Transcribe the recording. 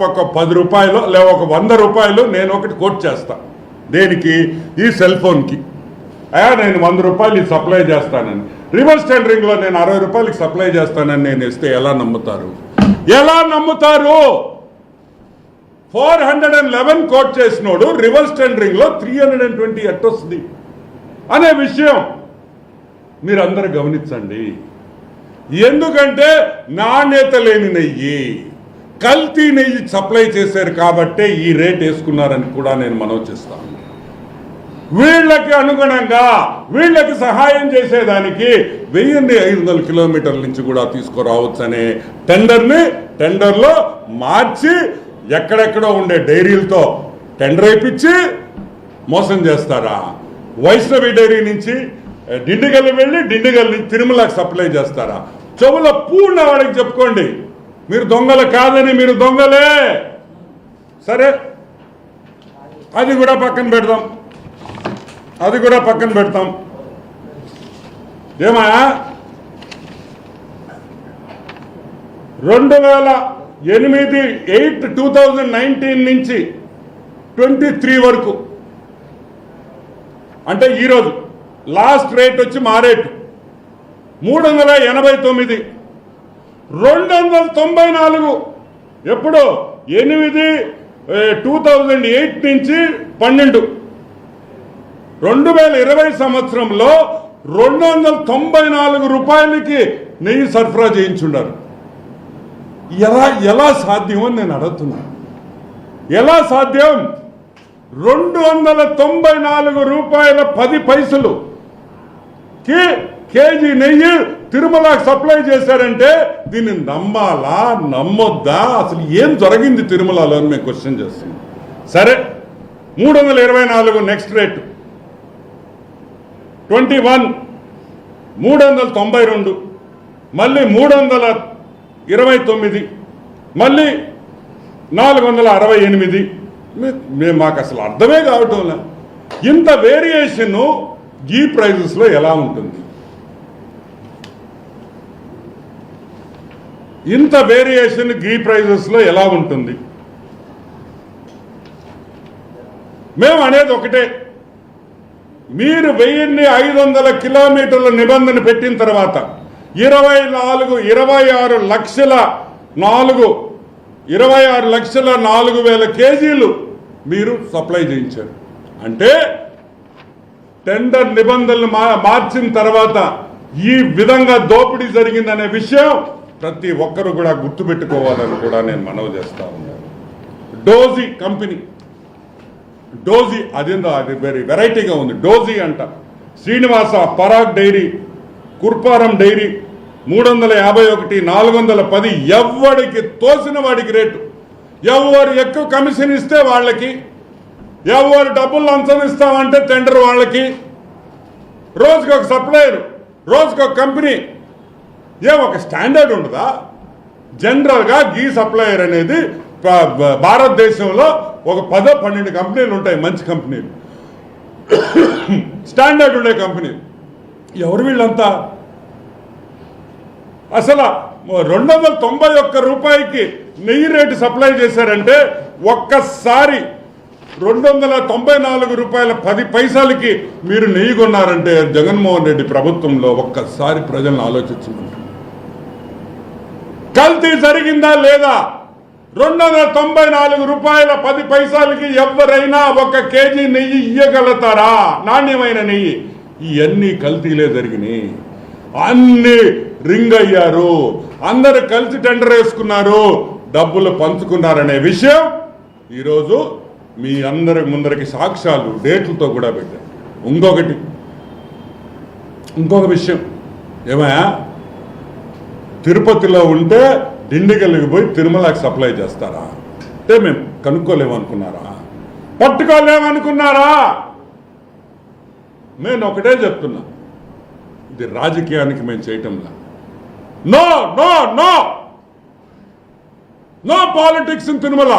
ఒక 10 రూపాయలు లేదా ఒక 100 రూపాయలు నేను ఒకటి కోట్ చేస్తా. దేనికి? ఈ సెల్ ఫోన్కి. నేను 100 రూపాయలు సప్లై చేస్తానని, రివర్స్ టెండరింగ్లో నేను 60 రూపాయలకి సప్లై చేస్తానని నేను ఇస్తే ఎలా నమ్ముతారు? ఎలా నమ్ముతారు? 411 కోట్ చేసినోడు రివర్స్ టెండరింగ్లో 320 ఎట్టొస్తుంది అనే విషయం మీరందరూ గమనించండి. ఎందుకంటే నాణ్యత లేని నెయ్యి, కల్తీ నెయ్యి సప్లై చేశారు కాబట్టే ఈ రేట్ వేసుకున్నారని కూడా నేను మనవి చేస్తాను. వీళ్ళకి అనుగుణంగా వీళ్ళకి సహాయం చేసేదానికి 1500 కిలోమీటర్ల నుంచి కూడా తీసుకురావచ్చు అనే టెండర్లో మార్చి ఎక్కడెక్కడో ఉండే డైరీలతో టెండర్ అయిపించి మోసం చేస్తారా? వైష్ణవి డైరీ నుంచి డిండిగల్ వెళ్ళి డిండిగల్ నుంచి తిరుమలకి సప్లై చేస్తారా? చెవుల పూర్ణ వాడికి చెప్పుకోండి, మీరు దొంగలు కాదని, మీరు దొంగలే. సరే, అది కూడా పక్కన పెడతాం, అది కూడా పక్కన పెడతాం. ఏమా 2019 నుంచి 23 వరకు, అంటే ఈరోజు లాస్ట్ రేట్ వచ్చి మా రేటు 389, 294. ఎప్పుడు? 2008 నుంచి 12, 2020 సంవత్సరంలో 294 రూపాయలకి నెయ్యి సరఫరా చేయించుండారు. ఎలా సాధ్యం అని నేను అడుగుతున్నాను. ఎలా సాధ్యం? 294 రూపాయల 10 పైసలుకి కేజీ నెయ్యి తిరుమలకు సప్లై చేశారంటే దీన్ని నమ్మాలా నమ్మొద్దా? అసలు ఏం జరిగింది తిరుమలలో అని మేము క్వశ్చన్ చేస్తున్నాం. సరే, 324 నెక్స్ట్ రేటు 21, 392, మళ్ళీ 329, మళ్ళీ 468. మాకు అసలు అర్థమే కావటంలా. ఇంత వేరియేషన్ ఈ ప్రైజెస్లో ఎలా ఉంటుంది? ఇంత వేరియేషన్ ఈ ప్రైజెస్లో ఎలా ఉంటుంది? మేము అనేది ఒకటే, మీరు 1500 కిలోమీటర్ల నిబంధన పెట్టిన తర్వాత 26 లక్షల 4,000 కేజీలు మీరు సప్లై చేయించారు. అంటే టెండర్ నిబంధనలు మార్చిన తర్వాత ఈ విధంగా దోపిడీ జరిగిందనే విషయం ప్రతి ఒక్కరు కూడా గుర్తుపెట్టుకోవాలని కూడా నేను మనవి చేస్తా ఉన్నాను. డోజీ కంపెనీ, డోజీ అదేందో, అది వెరీ వెరైటీగా ఉంది. డోజీ అంట, శ్రీనివాస, పరాగ్ డైరీ, కుర్పారం డైరీ 351, 410. ఎవరికి తోసిన వాడికి రేటు, ఎవరు ఎక్కువ కమిషన్ ఇస్తే వాళ్ళకి, ఎవరు డబ్బులు లంచం ఇస్తామంటే టెండర్ వాళ్ళకి, రోజుకి ఒక సప్లయర్, రోజుకి ఒక కంపెనీ. ఒక స్టాండర్డ్ ఉండదా? జనరల్గా గీ సప్లయర్ అనేది భారతదేశంలో ఒక 10-12 కంపెనీలు ఉంటాయి, మంచి కంపెనీలు, స్టాండర్డ్ ఉండే కంపెనీలు. ఎవరు వీళ్ళంతా? అసలు 291 రూపాయికి నెయ్యి రేటు సప్లై చేశారంటే ఒక్కసారి 294 రూపాయల 10 పైసలకి మీరు నెయ్యి కొన్నారంటే జగన్మోహన్ రెడ్డి ప్రభుత్వంలో ఒక్కసారి ప్రజలను ఆలోచించమంటారు. కల్తీ జరిగిందా లేదా? 294 రూపాయల 10 పైసలకి ఎవరైనా 1 కేజీ నెయ్యి ఇయ్యగలుగుతారా? నాణ్యమైన నెయ్యి. ఇవన్నీ కల్తీలే జరిగినాయి. అన్ని రింగ్ అయ్యారు, అందరు కలిసి టెండర్ వేసుకున్నారు, డబ్బులు పంచుకున్నారనే విషయం ఈరోజు మీ అందరి ముందరికి సాక్ష్యాలు డేట్లతో కూడా పెట్టారు. ఇంకొక విషయం ఏమయ్యా, తిరుపతిలో ఉంటే డిండిగల్కి పోయి తిరుమలకి సప్లై చేస్తారా? అంటే మేము కనుక్కోలేమనుకున్నారా? పట్టుకోలేమనుకున్నారా? నేను ఒకటే చెప్తున్నా, ఇది రాజకీయానికి మేము చేయటంలా. No no no no politics in Tirumala.